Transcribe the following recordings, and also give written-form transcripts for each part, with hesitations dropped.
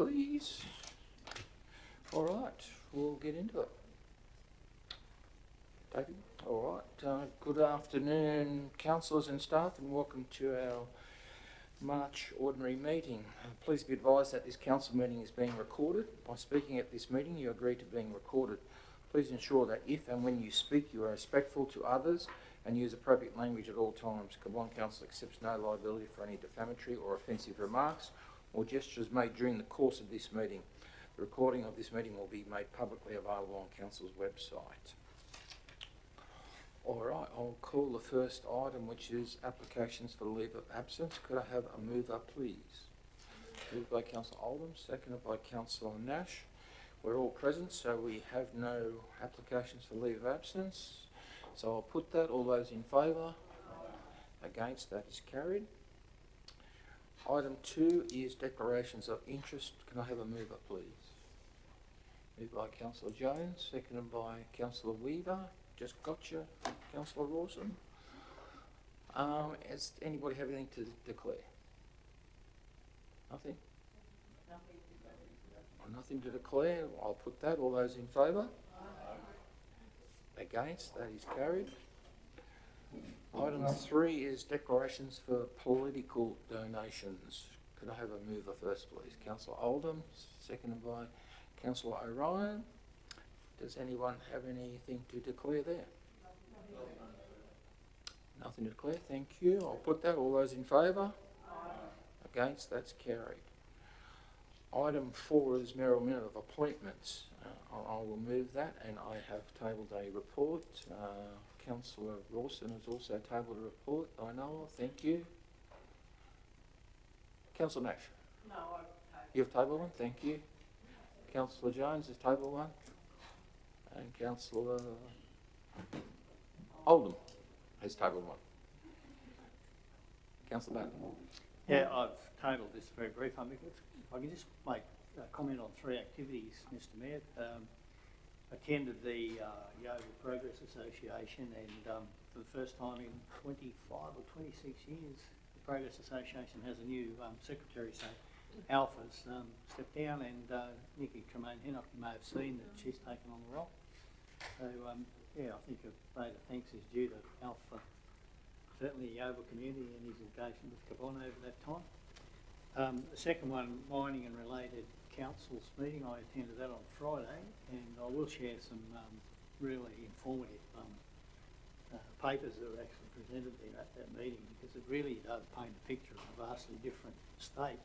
please. All right, we'll get into it. David? All right. Good afternoon, councillors and staff, and welcome to our March ordinary meeting. Please be advised that this council meeting is being recorded. By speaking at this meeting, you agree to being recorded. Please ensure that if and when you speak, you are respectful to others and use appropriate language at all times. Combined Council accepts no liability for any defamatory or offensive remarks or gestures made during the course of this meeting. The recording of this meeting will be made publicly available on Council's website. All right, I'll call the first item, which is applications for leave of absence. Could I have a mover, please? Moved by Councillor Oldham, seconded by Councillor Nash. We're all present, so we have no applications for leave of absence. So I'll put that. All those in favour? Against? That is carried. Item 2 is declarations of interest. Can I have a mover, please? Moved by Councillor Jones, seconded by Councillor Weaver. Just gotcha, Councillor Rawson. Does anybody have anything to declare? Nothing? Nothing to declare. I'll put that. All those in favour? Against? That is carried. Item 3 is declarations for political donations. Could I have a mover first, please? Councillor Oldham, seconded by Councillor O'Ryan. Does anyone have anything to declare there? Nothing to declare. Thank you. I'll put that. All those in favour? Against? That's carried. Item 4 is Merrill Minute of appointments. I will move that, and I have tabled a report. Councillor Rawson has also tabled a report, I know of. Thank you. Councillor Nash? No, I've tabled. You've tabled one? Thank you. Councillor Jones has tabled one. And Councillor Oldham has tabled one. Councillor Batten? Yeah, I've tabled this very brief. If I can just make a comment on 3 activities, Mr Mayor. Attended the Yeovil Progress Association, and for the first time in 25 or 26 years, the Progress Association has a new secretary. So Alpha's stepped down, and Nikki Tremaine-Hennock, you may have seen that she's taken on the role. So yeah, I think a vote of thanks is due to Alpha, certainly the Yeovil community and his engagement with Cabon over that time. The second one, mining and related councils meeting, I attended that on Friday, and I will share some really informative papers that were actually presented there at that meeting, because it really does paint a picture of a vastly different state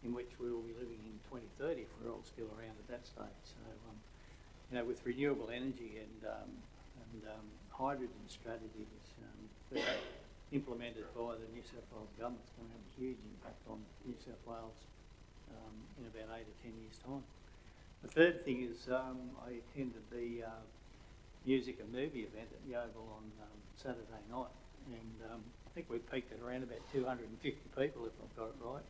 in which we will be living in 2030 if we're all still around at that stage. So, you know, with renewable energy and hydrogen strategies that are implemented by the New South Wales government, it's going to have a huge impact on New South Wales in about 8 or 10 years' time. The third thing is I attended the music and movie event at Yeovil on Saturday night, and I think we peaked at around about 250 people, if I've got it right.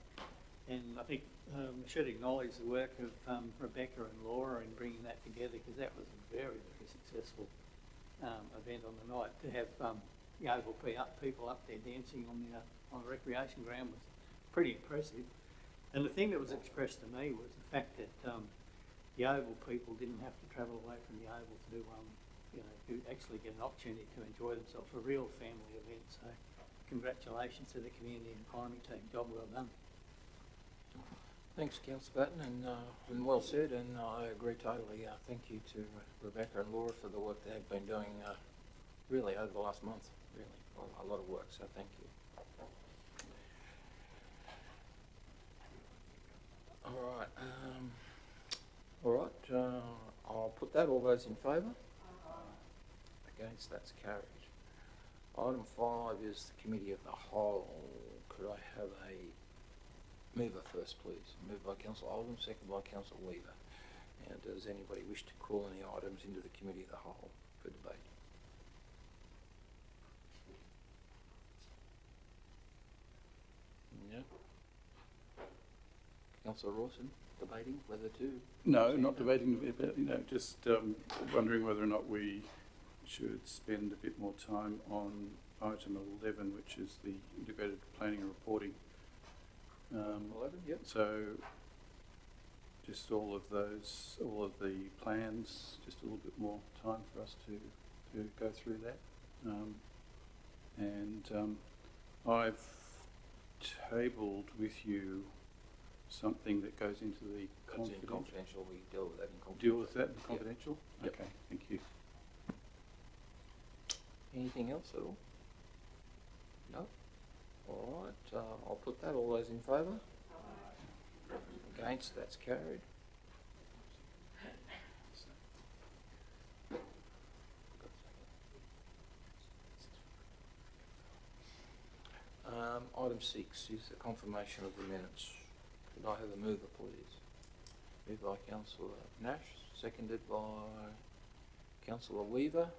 And I think we should acknowledge the work of Rebecca and Laura in bringing that together, because that was a very, very successful event on the night. To have Yeovil people up there dancing on the recreation ground was pretty impressive. And the thing that was expressed to me was the fact that Yeovil people didn't have to travel away from Yeovil to to actually get an opportunity to enjoy themselves, a real family event. So congratulations to the community and economy team. Job well done. Thanks, Councillor Batten, and well said, and I agree totally. Thank you to Rebecca and Laura for the work they have been doing really over the last month. Really, a lot of work, so thank you. All right, I'll put that. All those in favour? Against? That's carried. Item 5 is the Committee of the Whole. Could I have a mover first, please? Moved by Councillor Oldham, seconded by Councillor Weaver. Now, does anybody wish to call any items into the Committee of the Whole for debate? No? Councillor Rawson, debating whether to? No, not debating, just wondering whether or not we should spend a bit more time on item 11, which is the integrated planning and reporting. 11, yep. So just all of the plans, just a little bit more time for us to go through that. I've tabled with you something that goes into the That's in confidential. confidential, we deal with that in confidential. Deal with that in Yep. confidential? Yep. Okay, thank you. Anything else at all? No? All right, I'll put that. All those in favour? Against? That's carried. Item 6 is the confirmation of the minutes. Could I have a mover, please? Moved by Councillor Nash, seconded by Councillor Weaver.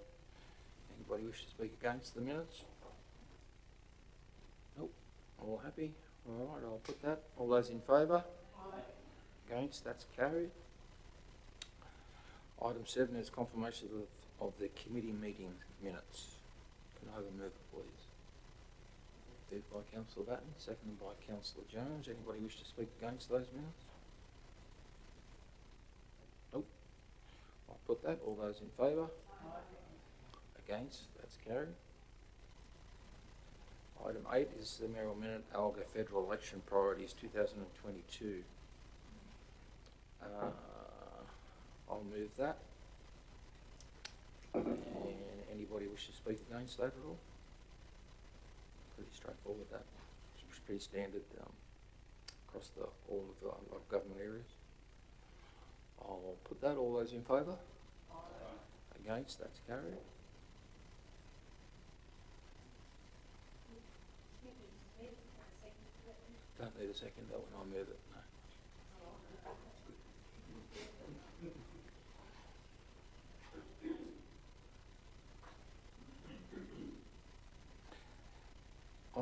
Anybody wish to speak against the minutes? Nope. All happy? All right, I'll put that. All those in favour? Against? That's carried. Item 7 is confirmation of the committee meeting minutes. Can I have a mover, please? Moved by Councillor Batten, seconded by Councillor Jones. Anybody wish to speak against those minutes? Nope. I'll put that. All those in favour? Against? That's carried. Item 8 is the mayoral minute, Alga Federal Election Priorities 2022. I'll move that. And anybody wish to speak against that at all? Pretty straightforward, that. It's pretty standard across all of the local government areas. I'll put that. All those in favour? Against? That's carried. Don't need a second though when I move it, no.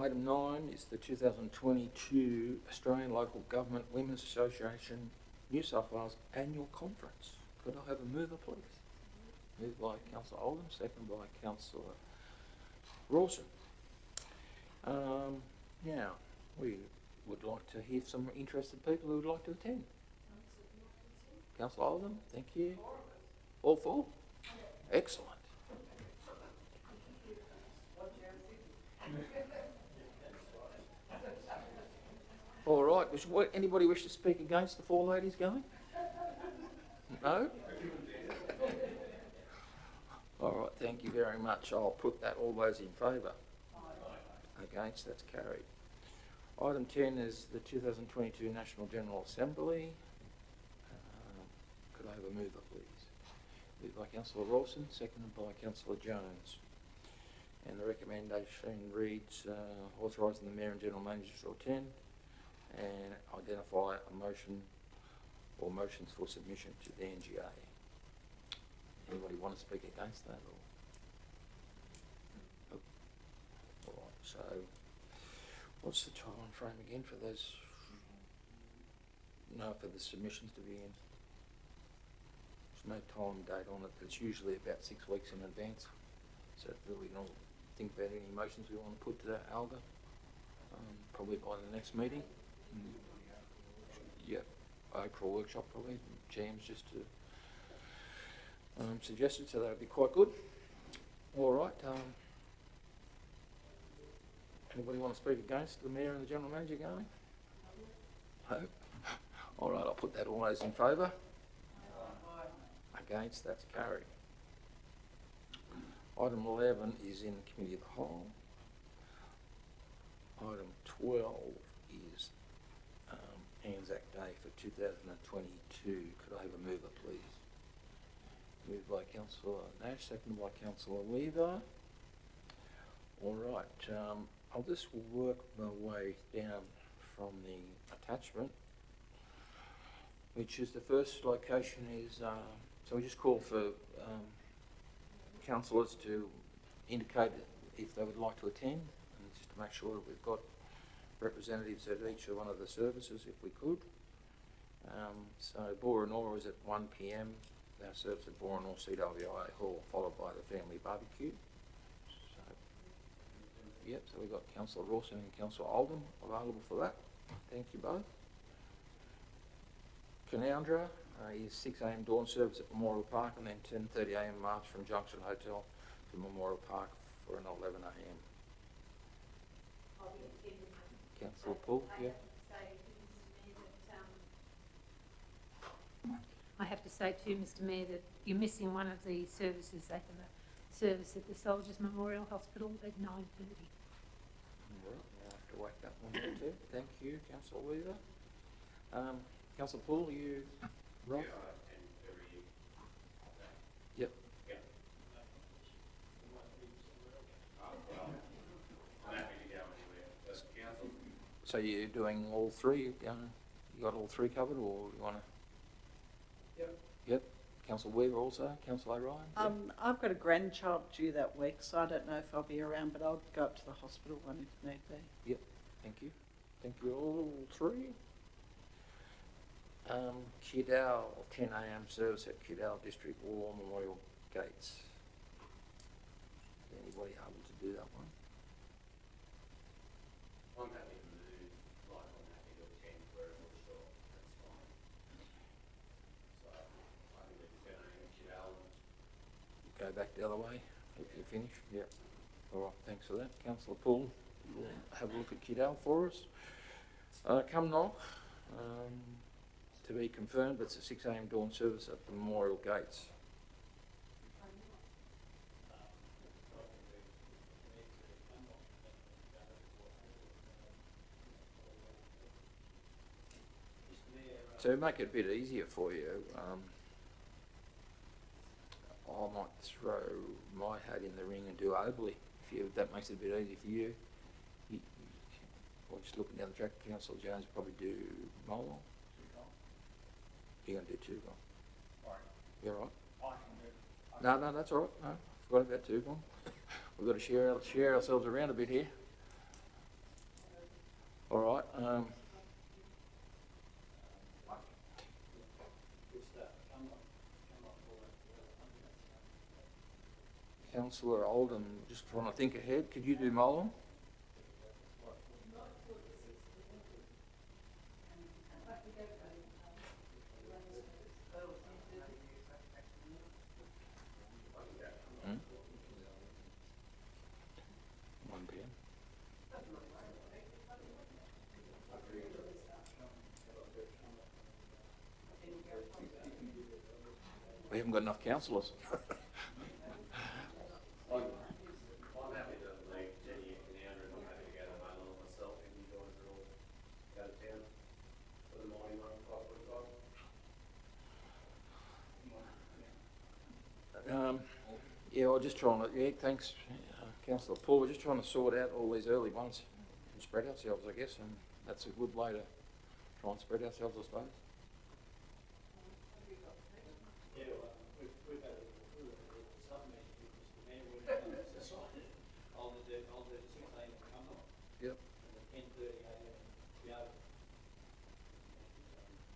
Item 9 is the 2022 Australian Local Government Women's Association New South Wales Annual Conference. Could I have a mover, please? Moved by Councillor Oldham, seconded by Councillor Rawson. Now, we would like to hear some interested people who would like to attend. Councillor Oldham, thank you. All four? Excellent. All right, anybody wish to speak against the four ladies going? No? All right, thank you very much. I'll put that. All those in favour? Against? That's carried. Item 10 is the 2022 National General Assembly. Could I have a mover, please? Moved by Councillor Rawson, seconded by Councillor Jones. And the recommendation reads, authorising the Mayor and General Manager to attend and identify a motion or motions for submission to the NGA. Anybody want to speak against that? Or? Nope. All right, so what's the time frame again for those? No, for the submissions to be in. There's no time date on it. It's usually about 6 weeks in advance. So that we can all think about any motions we want to put to ALGA, probably by the next meeting. Yep, April workshop probably. GM's just suggested, so that would be quite good. All right. Anybody want to speak against the Mayor and the General Manager going? No? All right, I'll put that. All those in favour? Against? That's carried. Item 11 is in Committee of the Whole. Item 12 is Anzac Day for 2022. Could I have a mover, please? Moved by Councillor Nash, seconded by Councillor Weaver. All right, I'll just work my way down from the attachment, which is the first location is, so we just call for councillors to indicate if they would like to attend, and just to make sure that we've got representatives at each of one of the services if we could. So Boronora is at 1 p.m. Our service at Boronora CWI Hall, followed by the family barbecue. So, yep, so we've got Councillor Rawson and Councillor Oldham available for that. Thank you both. Canoundra is 6 a.m. dawn service at Memorial Park and then 10:30 a.m. march from Junction Hotel to Memorial Park for an 11 a.m. I'll be attending. Councillor Paul, yeah. I have to say to Mr Mayor that you're missing one of the services. They have a service at the Soldiers Memorial Hospital at 9:30. All right, I'll have to wake that one up too. Thank you, Councillor Weaver. Councillor Paul, are you right? Yep. So you're doing all three? You got all three covered, or you want to? Yep. Councillor Weaver also. Councillor O'Ryan. Yep. I've got a grandchild due that week, so I don't know if I'll be around, but I'll go up to the hospital one if need be. Thank you. Thank you all three. Kidal, 10 a.m. service at Kidal District War Memorial Gates. Anybody able to do that one? I'm happy to move, like I'm happy to attend wherever it's short, that's fine. So I think we can get out. Go back the other way if you finish. Yeah. All right. Thanks for that, Councillor Poole. We'll have a look at Kidal for us. Cumnock, to be confirmed, but it's a 6 a.m. dawn service at the Memorial Gates. To make it a bit easier for you, I might throw my hat in the ring and do Oberley, if that makes it a bit easier for you. Or just looking down the track, Councillor Jones will probably do Molong. You're going to do Tugong. You all right? No, that's all right. No, forgot about Tugong. We've got to share ourselves around a bit here. All right. Councillor Oldham, just trying to think ahead. Could you do Molong? Hmm? 1 p.m. We haven't got enough councillors. I'm happy to leave Jenny and Canoundra, and I'm happy to go to Malone myself, and you guys are all go to town for the morning run, 5:45. Yeah, we're just trying to, thanks, Councillor Paul, we're just trying to sort out all these early ones and spread ourselves, I guess, and that's a good way to try and spread ourselves, I suppose. Yeah, well, we've had a sub-meeting with Mr Mayor, we've decided I'll do the 6 a.m. Cumnock. Yep. And the 10:30 a.m. Yarra.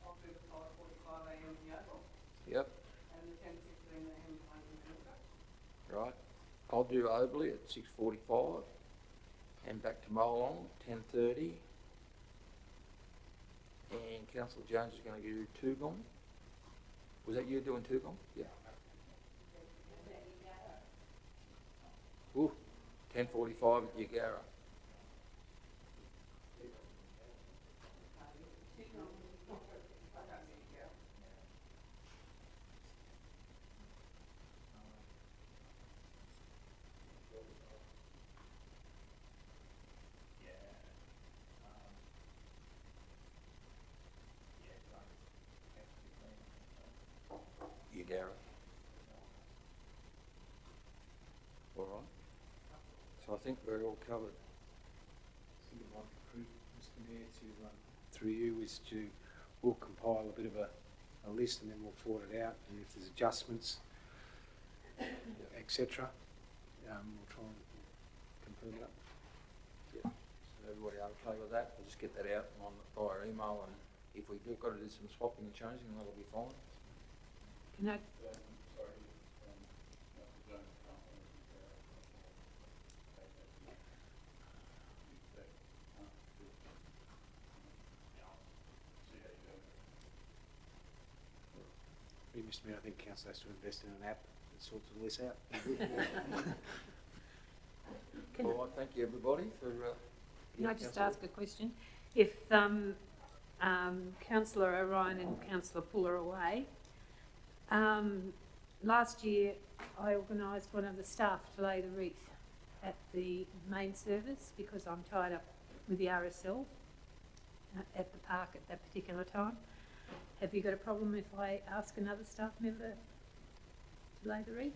I'll do the 5:45 a.m. Yarra Yep, and the 10:15 a.m. right. I'll do Oberley at 6:45 and back to Molong at 10:30. And Councillor Jones is going to do Tugong. Was that you doing Tugong? Yeah. Ooh, 10:45 at Yagara. Yagara. All right. So I think we're all covered. I think it might be prudent, Mr Mayor, to, through you, is to, we'll compile a bit of a list and then we'll forward it out, and if there's adjustments, etc., we'll try and confirm that. Yeah. So everybody okay with that? We'll just get that out on via email, and if we do got to do some swapping and changing, that'll be fine. Can I, Through you, Mr Mayor, I think council has to invest in an app that sorts all this out. Can, All right, thank you everybody for, can I just ask a question? If councillor O'Ryan and councillor Pull are away, last year I organised one of the staff to lay the wreath at the main service because I'm tied up with the RSL at the park at that particular time. Have you got a problem if I ask another staff member to lay the wreath?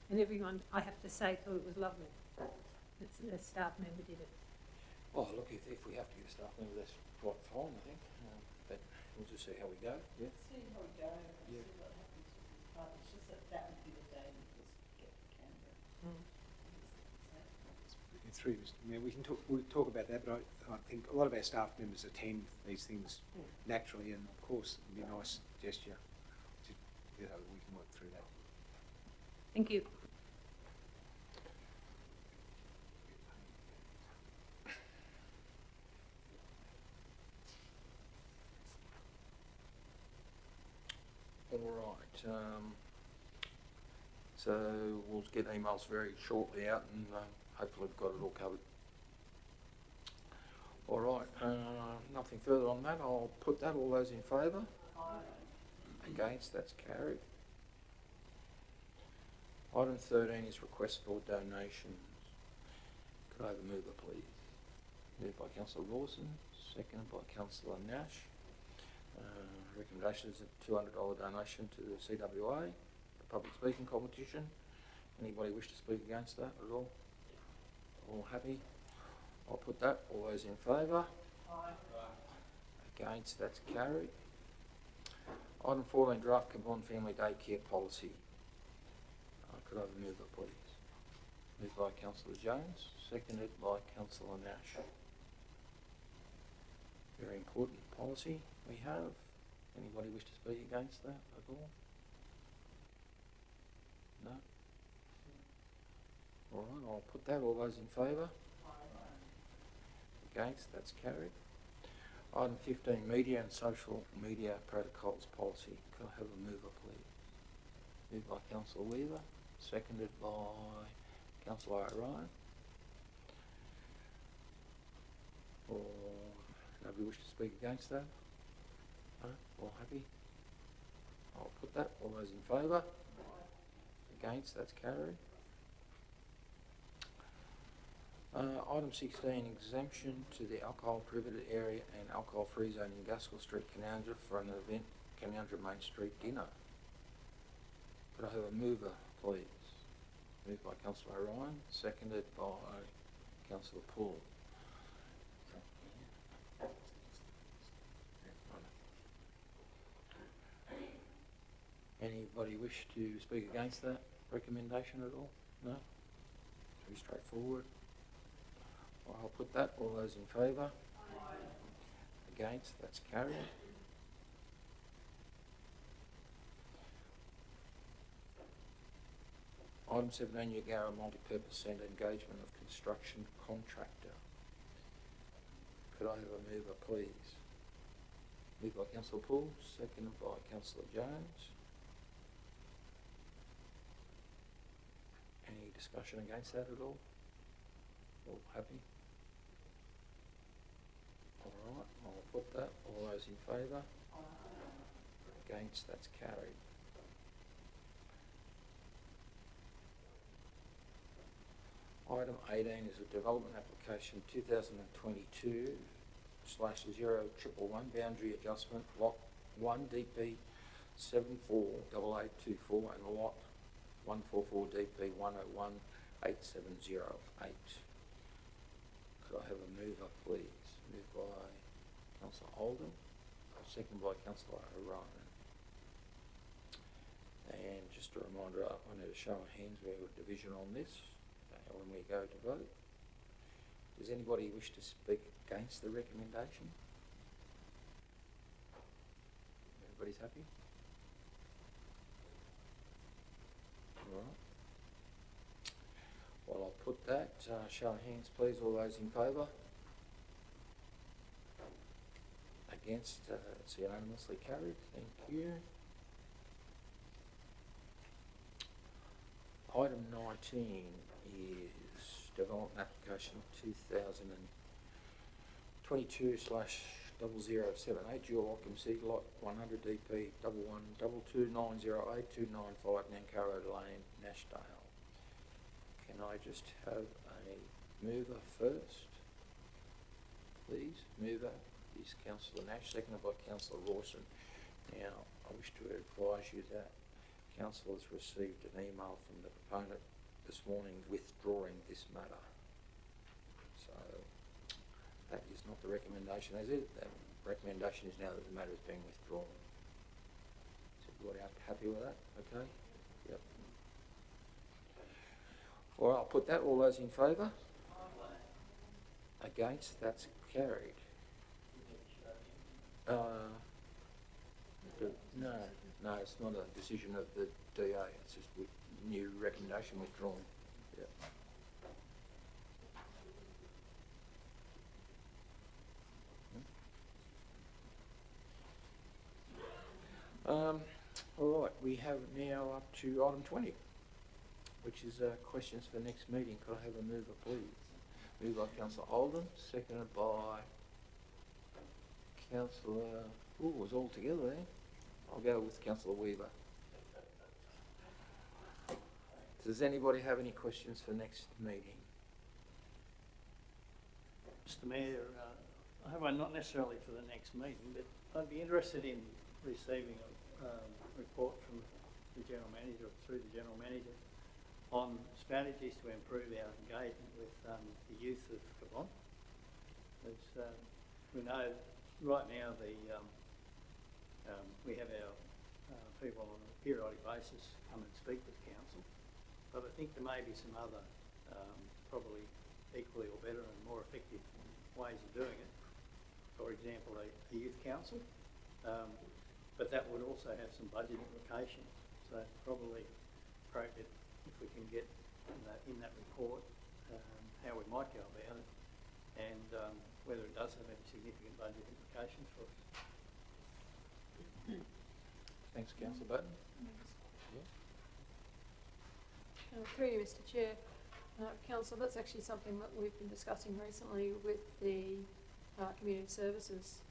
And everyone, I have to say, thought it was lovely. A staff member did it. oh, look, if we have to get a staff member, that's quite fine, I think. But we'll just see how we go, yeah? See how we go, Yeah. see what happens with this part, it's just that that would be the day we just get Canberra. Through you, Mr Mayor, we'll talk about that, but I think a lot of our staff members attend these things naturally, and of course it would be a nice gesture to, we can work through that. Thank you. All right, so we'll get emails very shortly out and hopefully we've got it all covered. All right, nothing further on that. I'll put that. All those in favour? Against? That's carried. Item 13 is request for donations. Could I have a mover, please? Moved by Councillor Rawson, seconded by Councillor Nash. Recommendation is a $200 donation to the CWA, the public speaking competition. Anybody wish to speak against that at all? All happy? I'll put that. All those in favour? Against? That's carried. Item 14, draft combined family daycare policy. Could I have a mover, please? Moved by Councillor Jones, seconded by Councillor Nash. Very important policy we have. Anybody wish to speak against that at all? No? All right, I'll put that. All those in favour? Against? That's carried. Item 15, media and social media protocols policy. Could I have a mover, please? Moved by Councillor Weaver, seconded by Councillor O'Ryan. Or nobody wish to speak against that? No? All happy? I'll put that. All those in favour? Against? That's carried. Item 16, exemption to the alcohol prohibited area and alcohol free zone in Gaskell Street, Canowindra for an event, Canowindra Main Street dinner. Could I have a mover, please? Moved by Councillor O'Ryan, seconded by Councillor Paul. Anybody wish to speak against that recommendation at all? No? Pretty straightforward. Well, I'll put that. All those in favour? Against? That's carried. Item 17, Yagara Multipurpose Centre engagement of construction contractor. Could I have a mover, please? Moved by Councillor Poole, seconded by Councillor Jones. Any discussion against that at all? All happy? All right, I'll put that. All those in favour? Against? That's carried. Item 18 is a development application 2022/01111 boundary adjustment lot 1 DP 748824 and lot 144 DP 1018708. Could I have a mover, please? Moved by Councillor Oldham, seconded by Councillor O'Ryan. And just a reminder, I need a show of hands. We have a division on this when we go to vote. Does anybody wish to speak against the recommendation? Everybody's happy? All right. Well, I'll put that. Show of hands, please. All those in favour? Against? It's unanimously carried. Thank you. Item 19 is development application 2022/0078 dual occupancy lot 100 DP 1122908295 Nankara Lane, Nashdale. Can I just have a mover first, please? Mover is Councillor Nash, seconded by Councillor Rawson. Now, I wish to advise you that Council has received an email from the proponent this morning withdrawing this matter. So that is not the recommendation, is it? The recommendation is now that the matter is being withdrawn. Is everybody happy with that? Okay? Yep. All right, I'll put that. All those in favour? Against? That's carried. No, it's not a decision of the DA, it's just new recommendation withdrawn. Yeah. All right, we have now up to item 20, which is questions for next meeting. Could I have a mover, please? Moved by Councillor Oldham, seconded by Councillor... Ooh, it was all together there. I'll go with Councillor Weaver. Does anybody have any questions for next meeting? Mr Mayor, I have one not necessarily for the next meeting, but I'd be interested in receiving a report from the General Manager, or through the General Manager, on strategies to improve our engagement with the youth of Gabon. As we know, right now we have our people on a periodic basis come and speak with council, but I think there may be some other probably equally or better and more effective ways of doing it. For example, a youth council, but that would also have some budget implications. So probably appropriate if we can get in that report how we might go about it, and whether it does have any significant budget implications for us. Thanks, Councillor Button. Through you, Mr Chair. Council, that's actually something that we've been discussing recently with the Community Services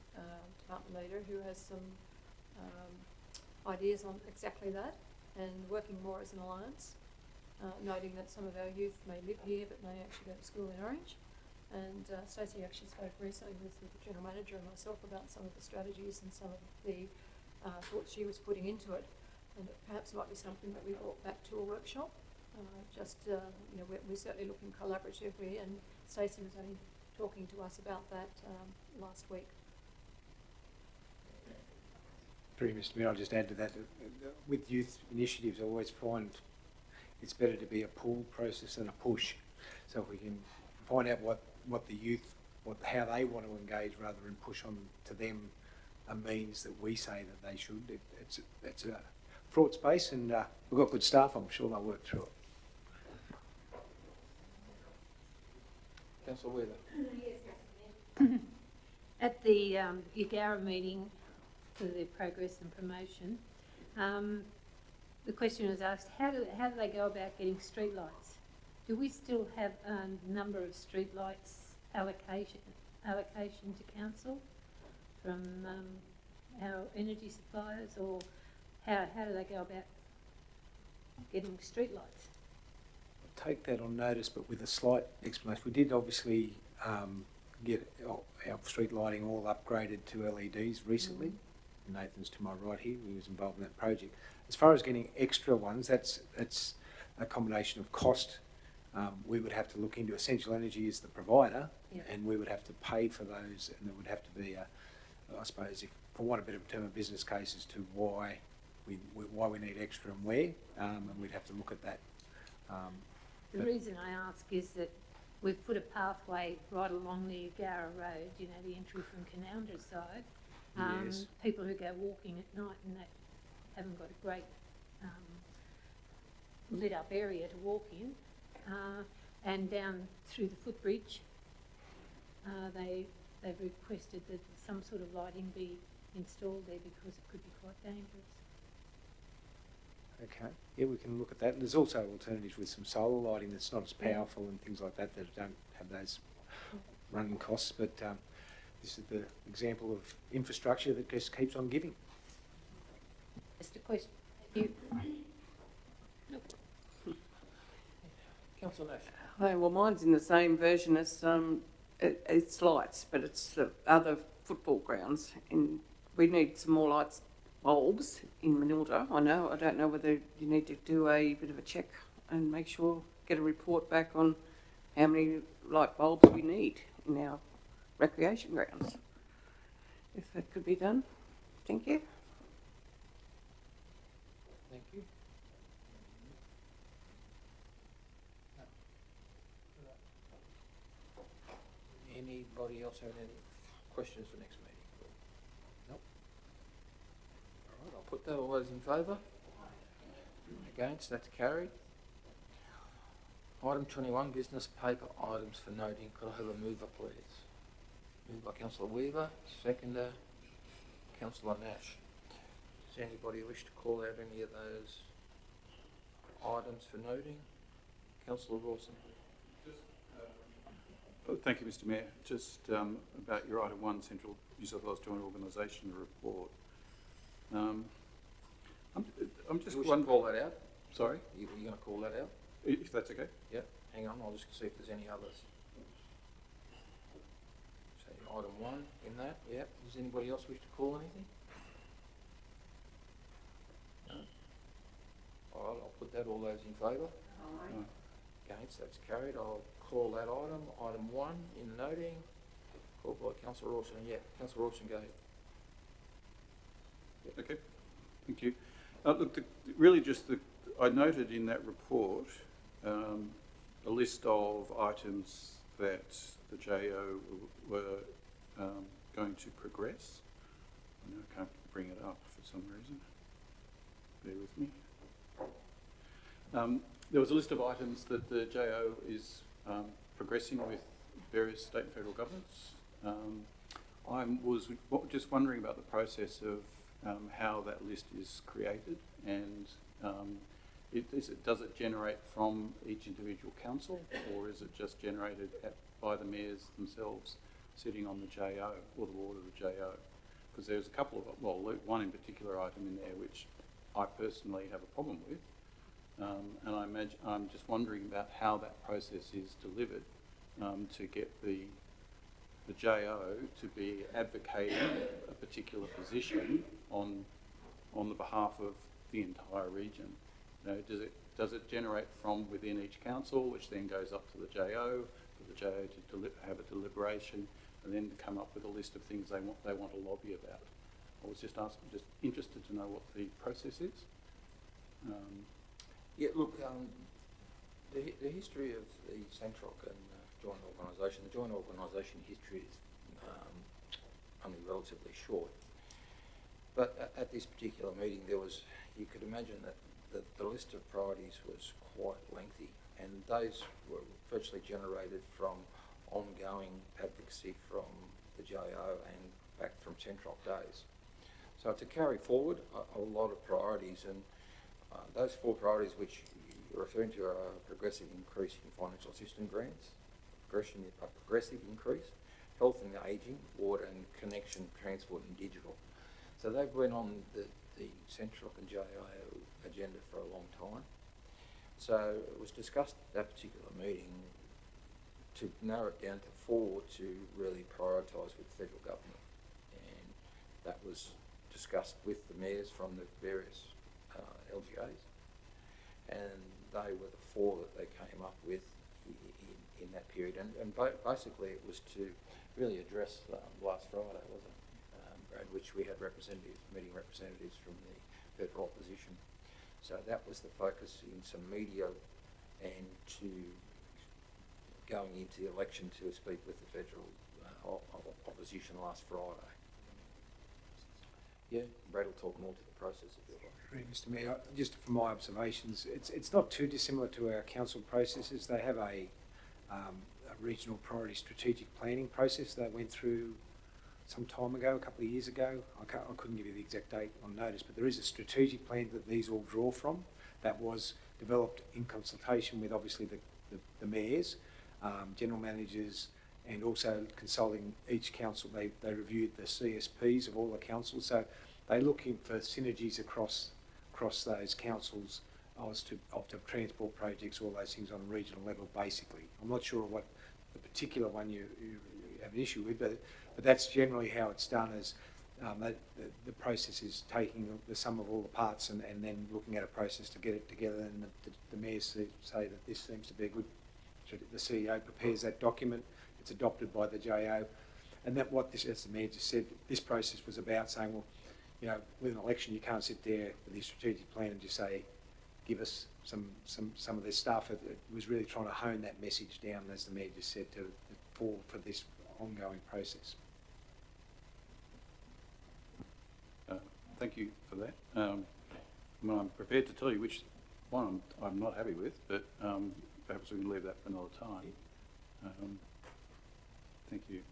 Department Leader, who has some ideas on exactly that, and working more as an alliance, noting that some of our youth may live here but may actually go to school in Orange. And Stacey actually spoke recently with the General Manager and myself about some of the strategies and some of the thoughts she was putting into it, and it perhaps might be something that we brought back to a workshop. You know, we're certainly looking collaboratively, and Stacey was only talking to us about that last week. Through you, Mr Mayor, I'll just add to that. With youth initiatives, I always find it's better to be a pull process than a push. So if we can find out what the youth, how they want to engage rather than push on to them a means that we say that they should, it's a fraught space, and we've got good staff. I'm sure they'll work through it. Councillor Weaver. At the Yagara meeting for the progress and promotion, the question was asked, how do they go about getting street lights? Do we still have a number of street lights allocation to council from our energy suppliers, or how do they go about getting street lights? Take that on notice, but with a slight explanation. We did obviously get our street lighting all upgraded to LEDs recently. Nathan's to my right here. He was involved in that project. As far as getting extra ones, that's a combination of cost. We would have to look into Essential Energy as the provider, and we would have to pay for those, and there would have to be I suppose, if for want of a better term, a business case as to why we need extra and where, and we'd have to look at that. The reason I ask is that we've put a pathway right along the Yagara Road, you know, the entry from Canowindra side. Yes. People who go walking at night and they haven't got a great lit up area to walk in, and down through the footbridge, they've requested that some sort of lighting be installed there because it could be quite dangerous. Okay, yeah, we can look at that. There's also alternatives with some solar lighting that's not as powerful and things like that, that don't have those running costs, but this is the example of infrastructure that just keeps on giving. Just a question. You, Councillor Nash. Hi, well, mine's in the same version as, it's lights, but it's the other football grounds, and we need some more lights, bulbs in Manilda. I don't know whether you need to do a bit of a check and make sure, get a report back on how many light bulbs we need in our recreation grounds. If that could be done, thank you. Thank you. Anybody else have any questions for next meeting? Nope. All right, I'll put that. All those in favour? Against? That's carried. Item 21, business paper items for noting. Could I have a mover, please? Moved by Councillor Weaver, seconder, Councillor Nash. Does anybody wish to call out any of those items for noting? Councillor Rawson. Thank you, Mr Mayor. Just about your item 1, Central New South Wales Joint Organisation report. I'm just You wish to wondering. call that out? Sorry, You're going to call that out? if that's okay. Yep. Hang on, I'll just see if there's any others. So item 1 in that, yep. Does anybody else wish to call anything? No? All right, I'll put that. All those in favour? Aye. Against? That's carried. I'll call that item. Item 1 in noting. Called by Councillor Rawson. Yeah, Councillor Rawson, go ahead. Okay, thank you. Look, really just I noted in that report a list of items that the JO were going to progress. I know I can't bring it up for some reason. Bear with me. There was a list of items that the JO is progressing with various state and federal governments. I was just wondering about the process of how that list is created, and does it generate from each individual council, or is it just generated by the mayors themselves sitting on the JO or the board of the JO? Because there's a couple of, well, one in particular item in there which I personally have a problem with, and I'm just wondering about how that process is delivered to get the JO to be advocating a particular position on the behalf of the entire region. You know, does it generate from within each council, which then goes up to the JO, for the JO to have a deliberation, and then to come up with a list of things they want to lobby about? I was just interested to know what the process is. Yeah, look, the history of the Centroc and joint organisation, the joint organisation history is only relatively short. But at this particular meeting, you could imagine that the list of priorities was quite lengthy, and those were virtually generated from ongoing advocacy from the JO and back from Centroc days. So to carry forward a lot of priorities, and those 4 priorities which you're referring to are a progressive increase in financial assistance grants, a progressive increase, health and ageing, water and connection, transport and digital. So they've been on the Centroc and JO agenda for a long time. So it was discussed at that particular meeting to narrow it down to 4 to really prioritise with the federal government. And that was discussed with the mayors from the various LGAs. And they were the 4 that they came up with in that period. And basically it was to really address last Friday, wasn't it, Brad, which we had meeting representatives from the federal opposition. So that was the focus in some media and to going into the election to speak with the federal opposition last Friday. Yeah, Brad will talk more to the process if you like. Mr Mayor, just from my observations, it's not too dissimilar to our council processes. They have a regional priority strategic planning process they went through some time ago, a couple of years ago. I couldn't give you the exact date on notice, but there is a strategic plan that these all draw from that was developed in consultation with obviously the mayors, general managers, and also consulting each council. They reviewed the CSPs of all the councils, so they're looking for synergies across those councils of transport projects, all those things on a regional level, basically. I'm not sure what the particular one you have an issue with, but that's generally how it's done. As the process is taking the sum of all the parts and then looking at a process to get it together, and the mayors say that this seems to be a good. The CEO prepares that document. It's adopted by the JO, and that what this, as the mayor just said, this process was about saying, well, you know, with an election, you can't sit there with your strategic plan and just say, give us some of this stuff. It was really trying to hone that message down, as the mayor just said, for this ongoing process. Thank you for that. Well, I'm prepared to tell you which one I'm not happy with, but perhaps we can leave that for another time. Thank you.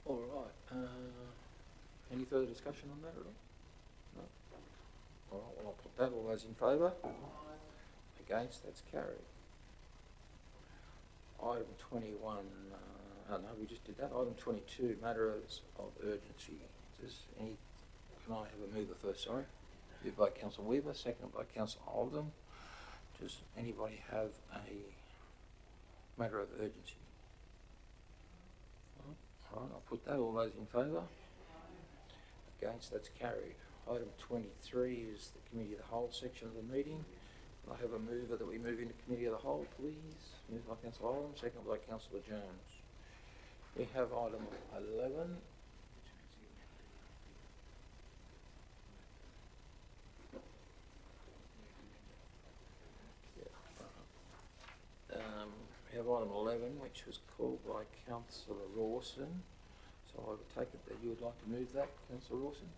All right. Any further discussion on that at all? No? All right, well, I'll put that. All those in favour? Against? That's carried. Item 21, oh no, we just did that. Item 22, matters of urgency. Can I have a mover first, sorry? Moved by Councillor Weaver, seconded by Councillor Oldham. Does anybody have a matter of urgency? All right, I'll put that. All those in favour? Against? That's carried. Item 23 is the Committee of the Whole section of the meeting. Can I have a mover that we move into Committee of the Whole, please? Moved by Councillor Oldham, seconded by Councillor Jones. We have item 11. We have item 11, which was called by Councillor Rawson. So I would take it that you would like to move that, Councillor Rawson?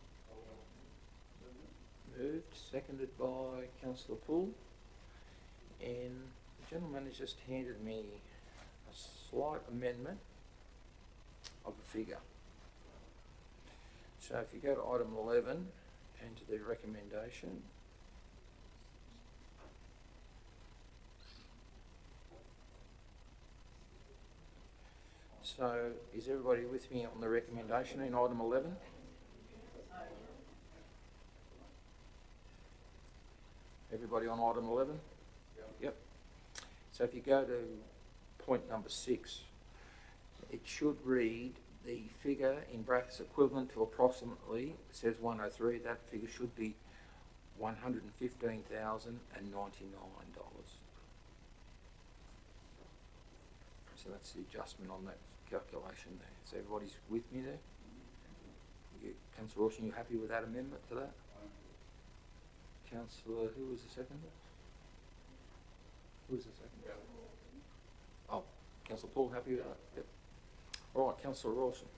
Moved, seconded by Councillor Poole. And the gentleman has just handed me a slight amendment of a figure. So if you go to item 11 and to the recommendation, so is everybody with me on the recommendation in item 11? Everybody on item 11? Yep. So if you go to point number 6, it should read the figure in brackets equivalent to approximately, it says 103, that figure should be $115,099. So that's the adjustment on that calculation there. So everybody's with me there? Councillor Rawson, you happy with that amendment to that? Councillor, who was the seconder? Who was the seconder? Oh, Councillor Paul, happy with that? Yep. All right, Councillor Rawson.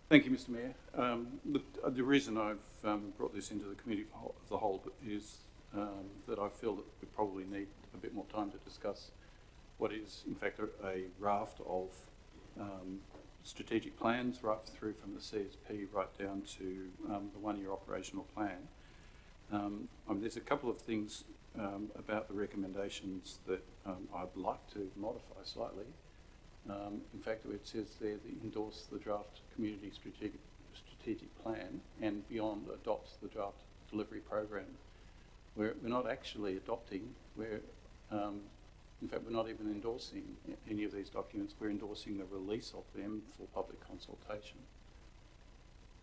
Thank you, Mr. Mayor. The reason I've brought this into the Committee of the Whole is that I feel that we probably need a bit more time to discuss what is, in fact, a raft of strategic plans, right through from the CSP right down to the one-year operational plan. There's a couple of things about the recommendations that I'd like to modify slightly. In fact, it says there that endorse the draft community strategic plan and beyond adopts the draft delivery program. We're not actually adopting, in fact, we're not even endorsing any of these documents. We're endorsing the release of them for public consultation.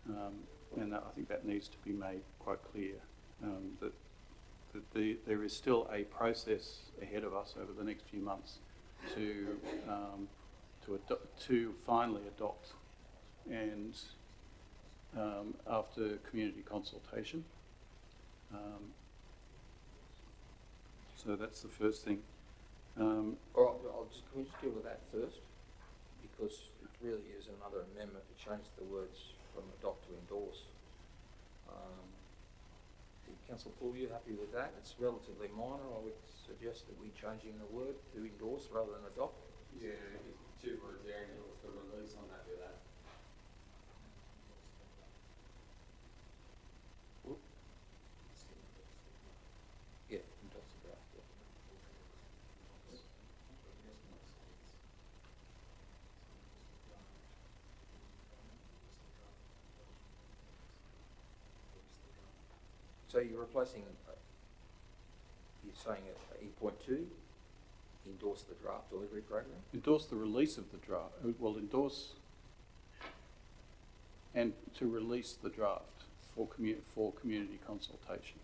And I think that needs to be made quite clear, that there is still a process ahead of us over the next few months to finally adopt, and after community consultation. So that's the first thing. All right, well, can we just deal with that first? Because it really is another amendment to change the words from adopt to endorse. The Councillor Poole, you happy with that? It's relatively minor. I would suggest that we changing the word to endorse rather than adopt. Yeah, two words there, and it's the release on that, do that. Yeah, endorse the draft. Yeah. So you're replacing, you're saying at E.2, endorse the draft delivery program? Endorse the release of the draft, well, endorse and to release the draft for community consultation.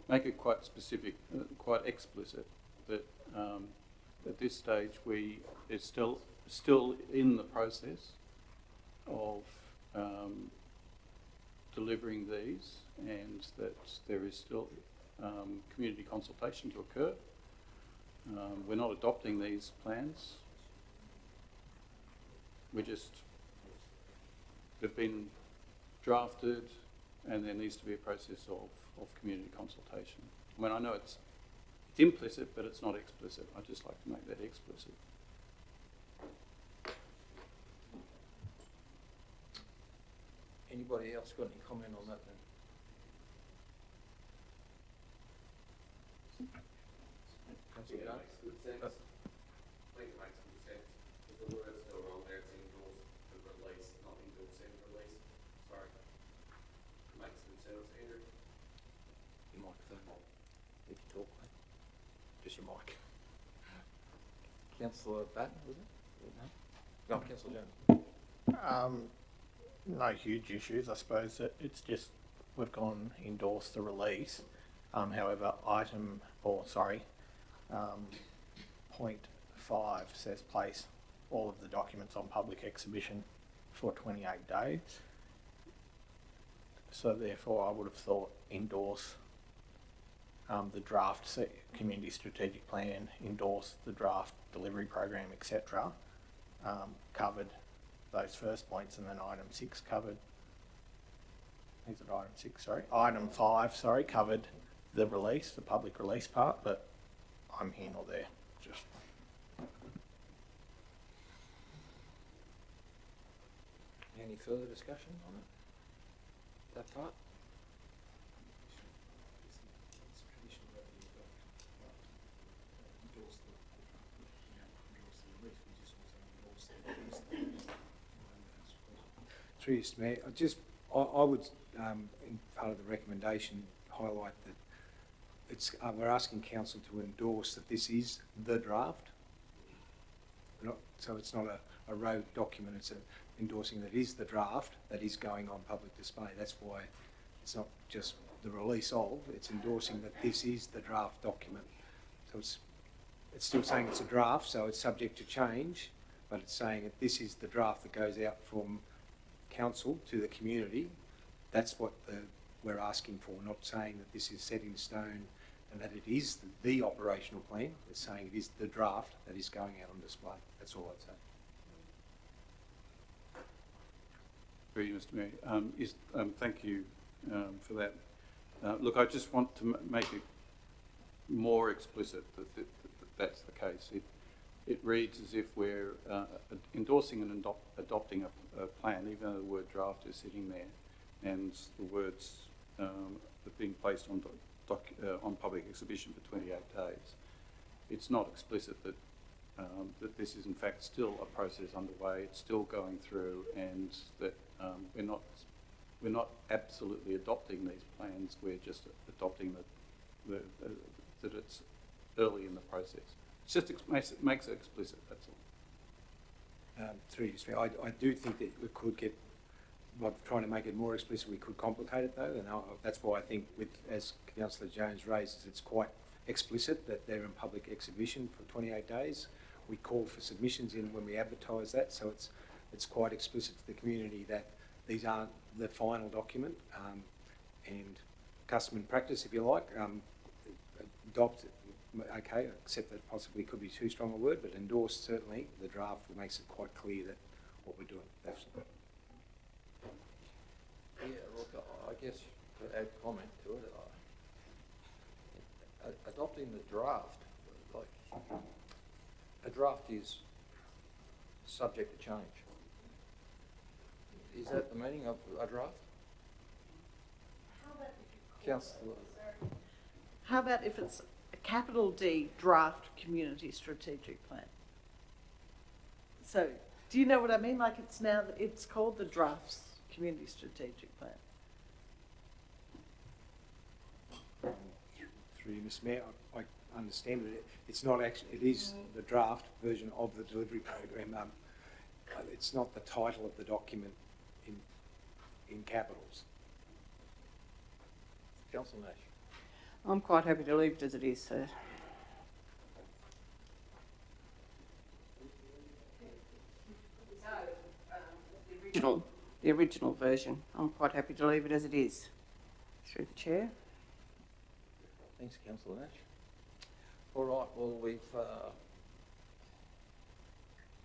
Make it quite specific, quite explicit, that at this stage it's still in the process of delivering these, and that there is still community consultation to occur. We're not adopting these plans. They've been drafted, and there needs to be a process of community consultation. I mean, I know it's implicit, but it's not explicit. I'd just like to make that explicit. Anybody else got any comment on that then? Councillor Yeah, Jones? it makes good sense. I think it makes good sense, because the word's still wrong there, it's endorse the release, not endorsing release. Sorry. Makes good sense, Andrew. Your microphone. If you talk, mate. Just your mic. Councillor Batten, was it? No, Councillor Jones. No huge issues. I suppose that it's just we've gone endorse the release. However, point 5 says place all of the documents on public exhibition for 28 days. So therefore, I would have thought endorse the draft community strategic plan, endorse the draft delivery program, etc. Covered those first points, and then item 6 covered. Is it item 6? Sorry, item 5. Sorry, covered the release, the public release part, but I'm here nor there. Just Any further discussion on it? That part? Through you, Mr. Mayor, I would, in part of the recommendation, highlight that we're asking council to endorse that this is the draft. So it's not a rogue document, it's endorsing that is the draft that is going on public display. That's why it's not just the release of, it's endorsing that this is the draft document. So it's still saying it's a draft, so it's subject to change, but it's saying that this is the draft that goes out from council to the community. That's what we're asking for, not saying that this is set in stone and that it is the operational plan. It's saying it is the draft that is going out on display. That's all I'd say. Through you, Mr. Mayor. Thank you for that. Look, I just want to make it more explicit that that's the case. It reads as if we're endorsing and adopting a plan, even though the word draft is sitting there, and the words are being placed on public exhibition for 28 days. It's not explicit that this is in fact still a process underway. It's still going through, and that we're not absolutely adopting these plans. We're just adopting that it's early in the process. It's just makes it explicit. That's all. Through you, Mr. Mayor, I do think that we could get, by trying to make it more explicit, we could complicate it though, and that's why I think, as Councillor Jones raises, it's quite explicit that they're in public exhibition for 28 days. We call for submissions in when we advertise that, so it's quite explicit to the community that these aren't the final document, and custom and practice, if you like, adopt, okay, accept that possibly could be too strong a word, but endorse certainly the draft makes it quite clear that what we're doing. Yeah, look, I guess to add comment to it, adopting the draft, like, a draft is subject to change. Is that the meaning of a draft? Councillor, How about if it's a capital D draft community strategic plan? So, do you know what I mean? Like it's now, it's called the drafts community strategic plan. Through you, Mr Mayor, I understand it. It's not actually, it is the draft version of the delivery program. It's not the title of the document in capitals. Councillor Nash. I'm quite happy to leave it as it is, sir. The original version. I'm quite happy to leave it as it is. Through the chair. Thanks, Councillor Nash. All right, well, we've,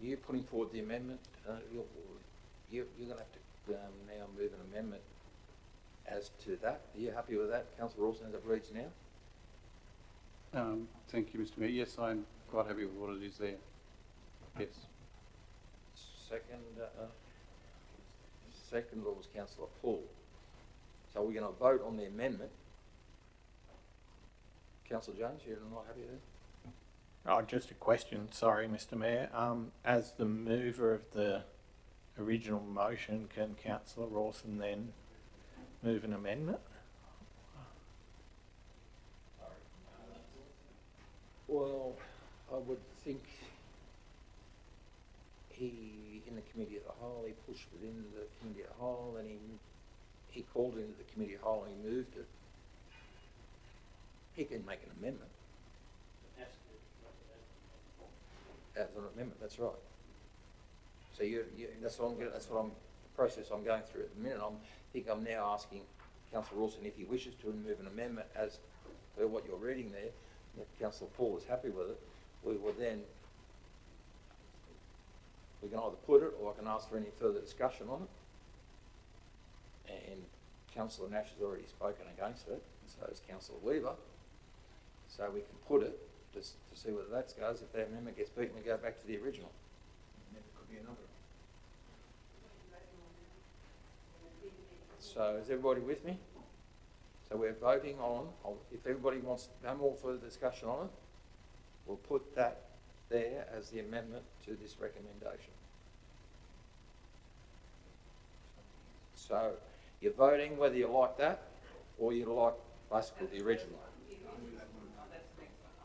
you putting forward the amendment, you're going to have to now move an amendment as to that. Are you happy with that, Councillor Rawson, as it reads now? Thank you, Mr Mayor. Yes, I'm quite happy with what it is there. Yes. Second was Councillor Paul. So we're going to vote on the amendment. Councillor Jones, you're not happy with that? Oh, just a question, sorry, Mr Mayor. As the mover of the original motion, can Councillor Rawson then move an amendment? Well, I would think he, in the committee of the whole, he pushed it into the committee of the whole, and he called it into the committee of the whole and he moved it. He can make an amendment. As an amendment, that's right. So that's what I'm, the process I'm going through at the minute. I'm now asking Councillor Rawson if he wishes to move an amendment as per what you're reading there. If Councillor Paul is happy with it, we will then, we can either put it or I can ask for any further discussion on it. And Councillor Nash has already spoken against it, so has Councillor Weaver. So we can put it just to see whether that goes. If that amendment gets beaten, we go back to the original. And there could be another. So is everybody with me? So we're voting on, if everybody wants no more further discussion on it, we'll put that there as the amendment to this recommendation. So you're voting whether you like that or you like basically the original.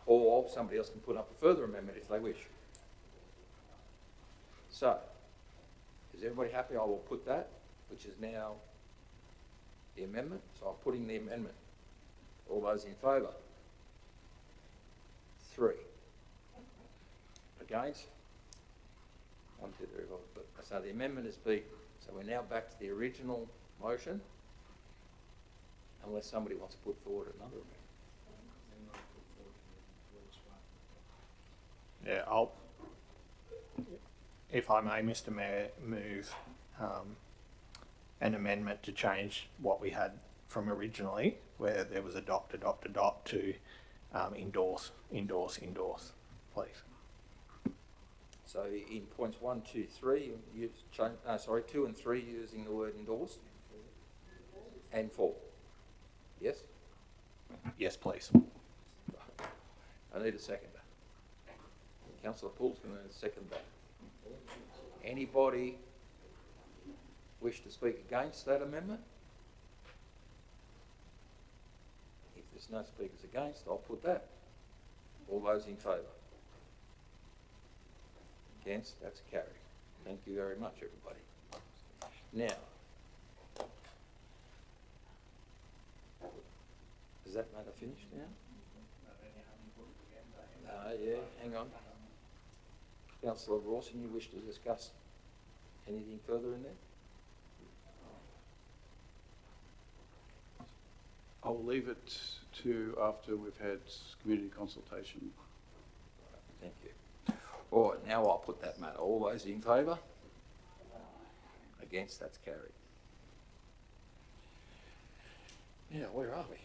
Or somebody else can put up a further amendment if they wish. So, is everybody happy? I will put that, which is now the amendment. So I'm putting the amendment. All those in favour? 3. Against? 1, 2, 3, 4. So the amendment is beaten. So we're now back to the original motion, unless somebody wants to put forward another amendment. Yeah, I'll, if I may, Mr Mayor, move an amendment to change what we had from originally, where there was adopt to endorse, please. So in points 1, 2, 3, you change, 2 and 3 using the word endorse, and 4. Yes? Yes, please. I need a seconder. Councillor Poole's going to second that. Anybody wish to speak against that amendment? If there's no speakers against, I'll put that. All those in favour? Against? That's carried. Thank you very much, everybody. Now, is that matter finished now? Yeah, hang on. Councillor Rawson, you wish to discuss anything further in there? I'll leave it to after we've had community consultation. Thank you. All right, now I'll put that matter. All those in favour? Against? That's carried. Yeah, where are we?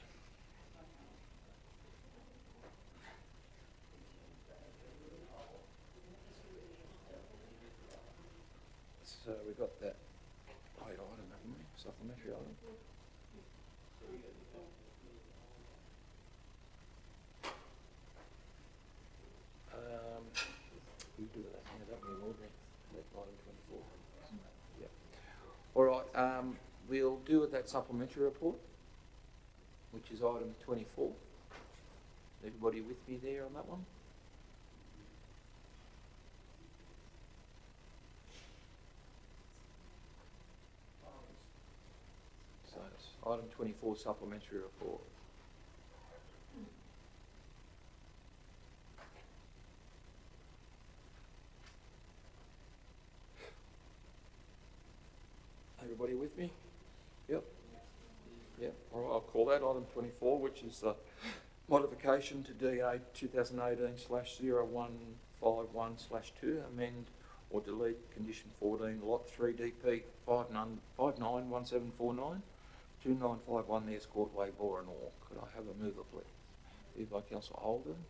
So we got that late item, haven't we? Supplementary item. We do that, don't we, Lord? That item 24. Yep. All right, we'll do that supplementary report, which is item 24. Everybody with me there on that one? So it's item 24, supplementary report. Everybody with me? Yep. Yep. All right, I'll call that item 24, which is the modification to DA 2018/0151/2, amend or delete condition 14, lot 3 DP 591749, 2951 the Escort Way, Boranor. Could I have a mover, please? Moved by Councillor Holden,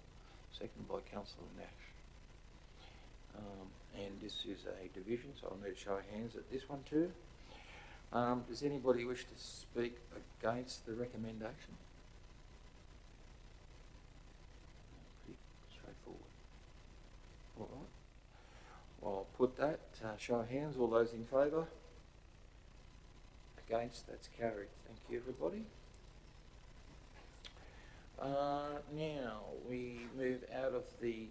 seconded by Councillor Nash. And this is a division, so I'll need a show of hands at this one too. Does anybody wish to speak against the recommendation? Pretty straightforward. All right. Well, I'll put that. Show of hands. All those in favour? Against? That's carried. Thank you, everybody. Now we move out of our